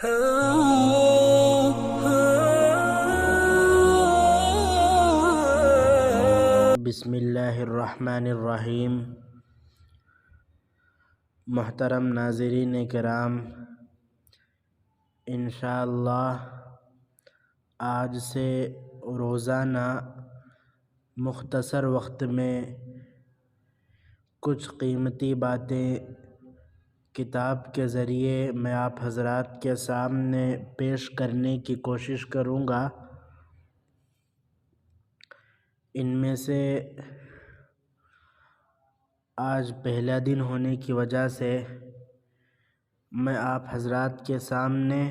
بسم اللہ الرحمن الرحیم۔ محترم ناظرین کرام، انشاءاللہ آج سے روزانہ مختصر وقت میں کچھ قیمتی باتیں کتاب کے ذریعے میں آپ حضرات کے سامنے پیش کرنے کی کوشش کروں گا۔ ان میں سے آج پہلا دن ہونے کی وجہ سے میں آپ حضرات کے سامنے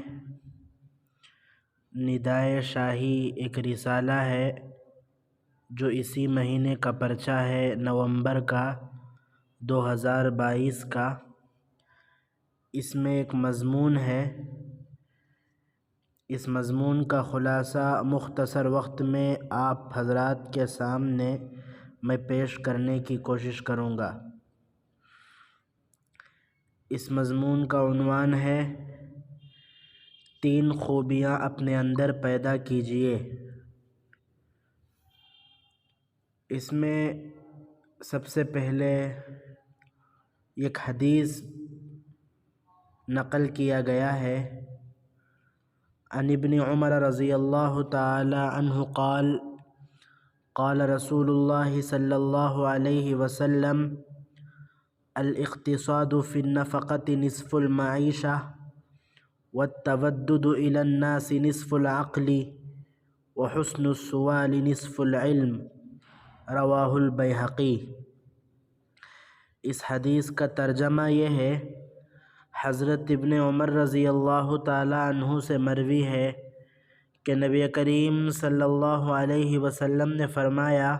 ندائے شاہی ایک رسالہ ہے جو اسی مہینے کا پرچہ ہے، نومبر کا 2022 کا۔ اس میں ایک مضمون ہے، اس مضمون کا خلاصہ مختصر وقت میں آپ حضرات کے سامنے میں پیش کرنے کی کوشش کروں گا۔ اس مضمون کا عنوان ہے 3 خوبیاں اپنے اندر پیدا کیجئے۔ اس میں سب سے پہلے ایک حدیث نقل کیا گیا ہے، عن ابن عمر رضی اللہ تعالی عنہ قال قال رسول اللہ صلی اللہ علیہ وسلم الاقتصاد فی النفقة نصف المعیشہ والتودد الى الناس نصف العقل وحسن السؤال نصف العلم، رواہ البیہقی۔ اس حدیث کا ترجمہ یہ ہے، حضرت ابن عمر رضی اللہ تعالی عنہ سے مروی ہے کہ نبی کریم صلی اللہ علیہ وسلم نے فرمایا،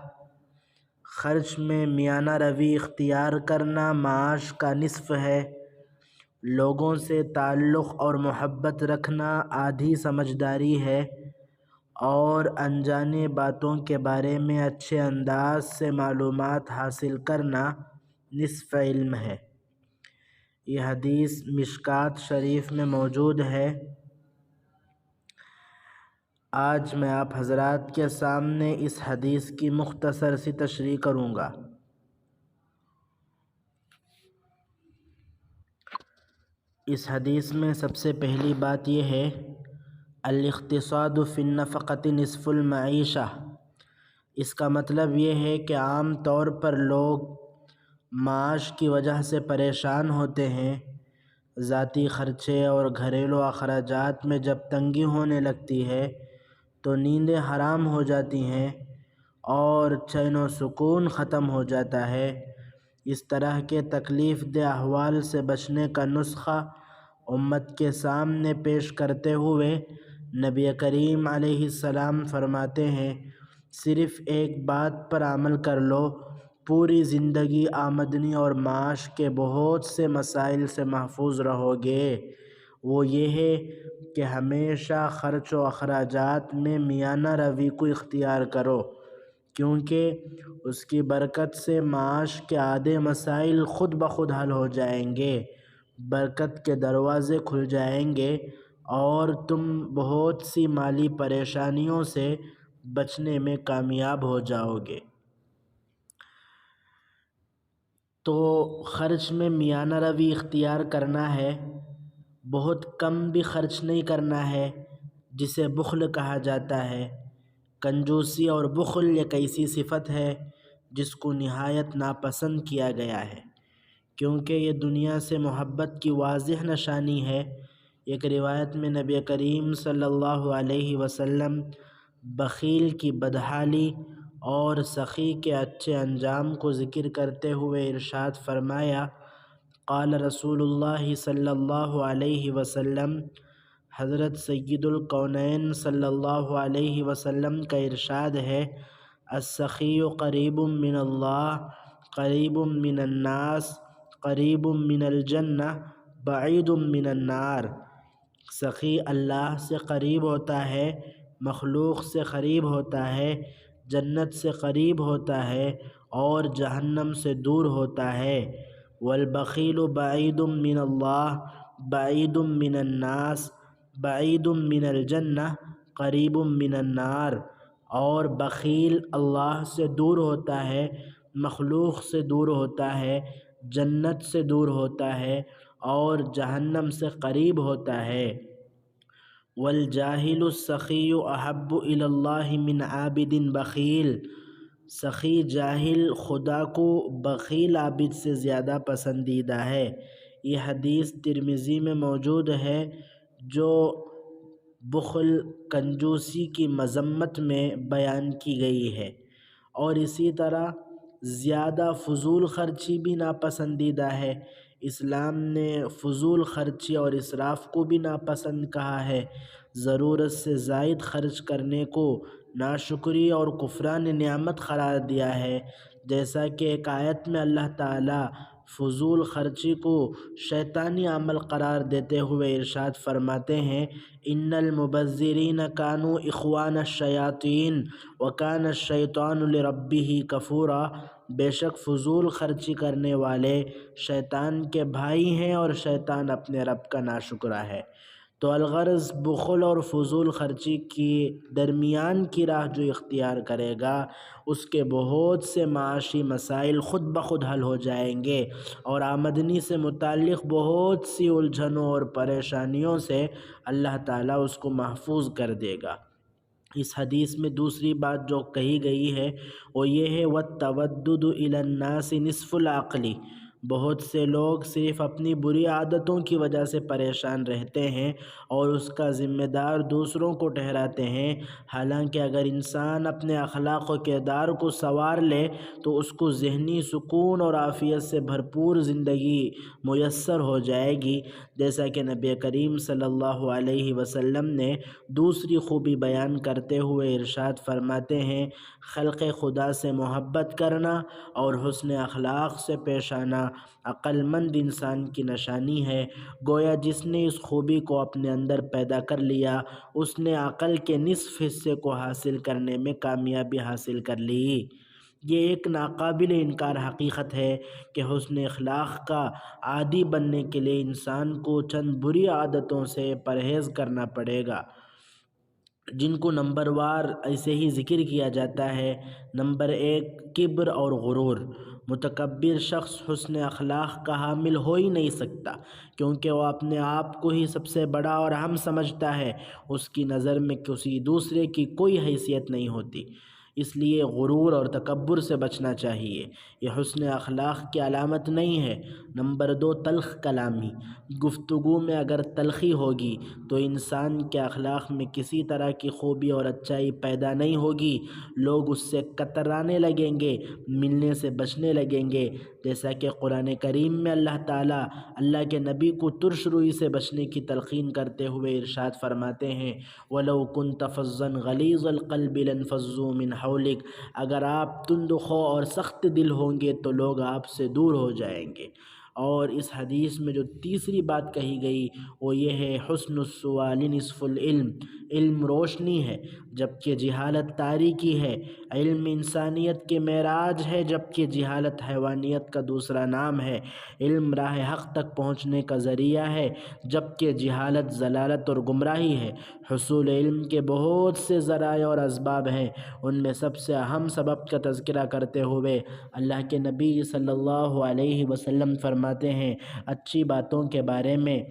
خرچ میں میانہ روی اختیار کرنا معاش کا نصف ہے۔ لوگوں سے تعلق اور محبت رکھنا آدھی سمجھداری ہے، اور انجانے باتوں کے بارے میں اچھے انداز سے معلومات حاصل کرنا نصف علم ہے۔ یہ حدیث مشکوٰۃ شریف میں موجود ہے۔ آج میں آپ حضرات کے سامنے اس حدیث کی مختصر سی تشریح کروں گا۔ اس حدیث میں سب سے پہلی بات یہ ہے، الاقتصاد فی النفقة نصف المعیشہ۔ اس کا مطلب یہ ہے کہ عام طور پر لوگ معاش کی وجہ سے پریشان ہوتے ہیں۔ ذاتی خرچے اور گھریلو اخراجات میں جب تنگی ہونے لگتی ہے تو نیندیں حرام ہو جاتی ہیں اور چین و سکون ختم ہو جاتا ہے۔ اس طرح کے تکلیف دہ احوال سے بچنے کا نسخہ امت کے سامنے پیش کرتے ہوئے نبی کریم علیہ السلام فرماتے ہیں، صرف ایک بات پر عمل کر لو، پوری زندگی آمدنی اور معاش کے بہت سے مسائل سے محفوظ رہو گے۔ وہ یہ ہے کہ ہمیشہ خرچ و اخراجات میں میانہ روی کو اختیار کرو، کیونکہ اس کی برکت سے معاش کے آدھے مسائل خود بخود حل ہو جائیں گے، برکت کے دروازے کھل جائیں گے اور تم بہت سی مالی پریشانیوں سے بچنے میں کامیاب ہو جاؤ گے۔ تو خرچ میں میانہ روی اختیار کرنا ہے، بہت کم بھی خرچ نہیں کرنا ہے جسے بخل کہا جاتا ہے۔ کنجوسی اور بخل ایک ایسی صفت ہے جس کو نہایت ناپسند کیا گیا ہے، کیونکہ یہ دنیا سے محبت کی واضح نشانی ہے۔ ایک روایت میں نبی کریم صلی اللہ علیہ وسلم بخیل کی بدحالی اور سخی کے اچھے انجام کو ذکر کرتے ہوئے ارشاد فرمایا، قال رسول اللہ صلی اللہ علیہ وسلم، حضرت سید الکونین صلی اللہ علیہ وسلم کا ارشاد ہے، السخی قریب من اللہ، قریب من الناس، قریب من الجنہ، بعید من النار۔ سخی اللہ سے قریب ہوتا ہے، مخلوق سے قریب ہوتا ہے، جنت سے قریب ہوتا ہے اور جہنم سے دور ہوتا ہے۔ والبخیل بعید من اللہ، بعید من الناس، بعید من الجنہ قریب من النار، اور بخیل اللہ سے دور ہوتا ہے، مخلوق سے دور ہوتا ہے، جنت سے دور ہوتا ہے اور جہنم سے قریب ہوتا ہے۔ والجاہل السخی احب الی اللہ من عابد بخیل، سخی جاہل خدا کو بخیل عابد سے زیادہ پسندیدہ ہے۔ یہ حدیث ترمذی میں موجود ہے جو بخل، کنجوسی کی مذمت میں بیان کی گئی ہے، اور اسی طرح زیادہ فضول خرچی بھی ناپسندیدہ ہے۔ اسلام نے فضول خرچی اور اسراف کو بھی ناپسند کہا ہے۔ ضرورت سے زائد خرچ کرنے کو ناشکری اور کفران نعمت قرار دیا ہے، جیسا کہ ایک آیت میں اللہ تعالیٰ فضول خرچی کو شیطانی عمل قرار دیتے ہوئے ارشاد فرماتے ہیں، ان المبذرین کانوا اخوان الشیاطین وکان الشیطان لربہ کفورا، بے شک فضول خرچی کرنے والے شیطان کے بھائی ہیں اور شیطان اپنے رب کا ناشکرا ہے۔ تو الغرض بخل اور فضول خرچی کی درمیان کی راہ جو اختیار کرے گا، اس کے بہت سے معاشی مسائل خود بخود حل ہو جائیں گے، اور آمدنی سے متعلق بہت سی الجھنوں اور پریشانیوں سے اللہ تعالیٰ اس کو محفوظ کر دے گا۔ اس حدیث میں دوسری بات جو کہی گئی ہے وہ یہ ہے وَالتَّوَدُّدُ إِلَى النَّاسِ نِصْفُ الْعَقْلِ، بہت سے لوگ صرف اپنی بری عادتوں کی وجہ سے پریشان رہتے ہیں اور اس کا ذمہ دار دوسروں کو ٹھہراتے ہیں، حالانکہ اگر انسان اپنے اخلاق و کردار کو سنوار لے تو اس کو ذہنی سکون اور عافیت سے بھرپور زندگی میسر ہو جائے گی، جیسا کہ نبی کریم صلی اللہ علیہ وسلم نے دوسری خوبی بیان کرتے ہوئے ارشاد فرماتے ہیں، خلق خدا سے محبت کرنا اور حسن اخلاق سے پیش آنا عقل مند انسان کی نشانی ہے۔ گویا جس نے اس خوبی کو اپنے اندر پیدا کر لیا، اس نے عقل کے نصف حصے کو حاصل کرنے میں کامیابی حاصل کر لی۔ یہ ایک ناقابل انکار حقیقت ہے کہ حسن اخلاق کا عادی بننے کے لیے انسان کو چند بری عادتوں سے پرہیز کرنا پڑے گا، جن کو نمبر وار ایسے ہی ذکر کیا جاتا ہے۔ نمبر 1، کبر اور غرور۔ متکبر شخص حسن اخلاق کا حامل ہو ہی نہیں سکتا، کیونکہ وہ اپنے آپ کو ہی سب سے بڑا اور اہم سمجھتا ہے، اس کی نظر میں کسی دوسرے کی کوئی حیثیت نہیں ہوتی، اس لیے غرور اور تکبر سے بچنا چاہیے، یہ حسن اخلاق کی علامت نہیں ہے۔ نمبر 2، تلخ کلامی۔ گفتگو میں اگر تلخی ہوگی تو انسان کے اخلاق میں کسی طرح کی خوبی اور اچائی پیدا نہیں ہوگی، لوگ اس سے کترانے لگیں گے، ملنے سے بچنے لگیں گے، جیسا کہ قرآن کریم میں اللہ تعالیٰ اللہ کے نبی کو ترش روئی سے بچنے کی تلقین کرتے ہوئے ارشاد فرماتے ہیں، وَلَوْ كُنْتَ فَظًّا غَلِيظَ الْقَلْبِ لَانفَضُّوا مِنْ حَوْلِكَ، اگر آپ تند خو اور سخت دل ہوں گے تو لوگ آپ سے دور ہو جائیں گے۔ اور اس حدیث میں جو تیسری بات کہی گئی وہ یہ ہے حسن السؤال نصف العلم، علم روشنی ہے جبکہ جہالت تاریکی ہے، علم انسانیت کے معراج ہے جبکہ جہالت حیوانیت کا دوسرا نام ہے، علم راہ حق تک پہنچنے کا ذریعہ ہے جبکہ جہالت ضلالت اور گمراہی ہے۔ حصول علم کے بہت سے ذرائع اور اسباب ہیں، ان میں سب سے اہم سبب کا تذکرہ کرتے ہوئے اللہ کے نبی صلی اللہ علیہ وسلم فرماتے ہیں، اچھی باتوں کے بارے میں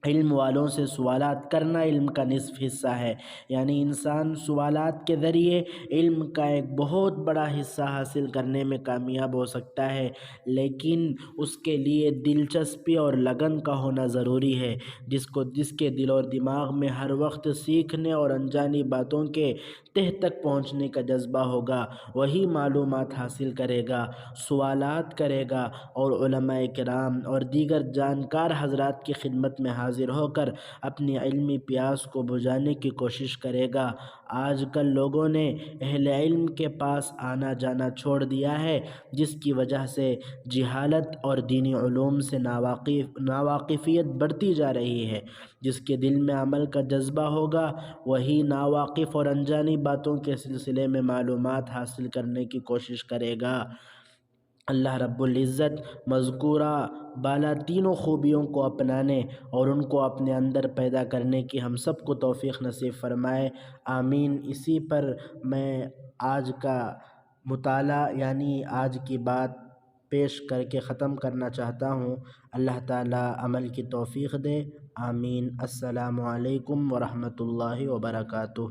علم والوں سے سوالات کرنا علم کا نصف حصہ ہے، یعنی انسان سوالات کے ذریعے علم کا ایک بہت بڑا حصہ حاصل کرنے میں کامیاب ہو سکتا ہے، لیکن اس کے لیے دلچسپی اور لگن کا ہونا ضروری ہے۔ جس کے دل اور دماغ میں ہر وقت سیکھنے اور انجانی باتوں کے تہ تک پہنچنے کا جذبہ ہوگا، وہی معلومات حاصل کرے گا، سوالات کرے گا اور علماء کرام اور دیگر جانکار حضرات کی خدمت میں حاضر ہو کر اپنی علمی پیاس کو بجھانے کی کوشش کرے گا۔ آج کل لوگوں نے اہل علم کے پاس آنا جانا چھوڑ دیا ہے، جس کی وجہ سے جہالت اور دینی علوم سے ناواقفیت بڑھتی جا رہی ہے۔ جس کے دل میں عمل کا جذبہ ہوگا وہی ناواقف اور انجانی باتوں کے سلسلے میں معلومات حاصل کرنے کی کوشش کرے گا۔ اللہ رب العزت مذکورہ بالا تینوں خوبیوں کو اپنانے اور ان کو اپنے اندر پیدا کرنے کی ہم سب کو توفیق نصیب فرمائے، آمین۔ اسی پر میں آج کا مطالعہ یعنی آج کی بات پیش کر کے ختم کرنا چاہتا ہوں۔ اللہ تعالیٰ عمل کی توفیق دے، آمین۔ السلام علیکم ورحمۃ اللہ وبرکاتہ۔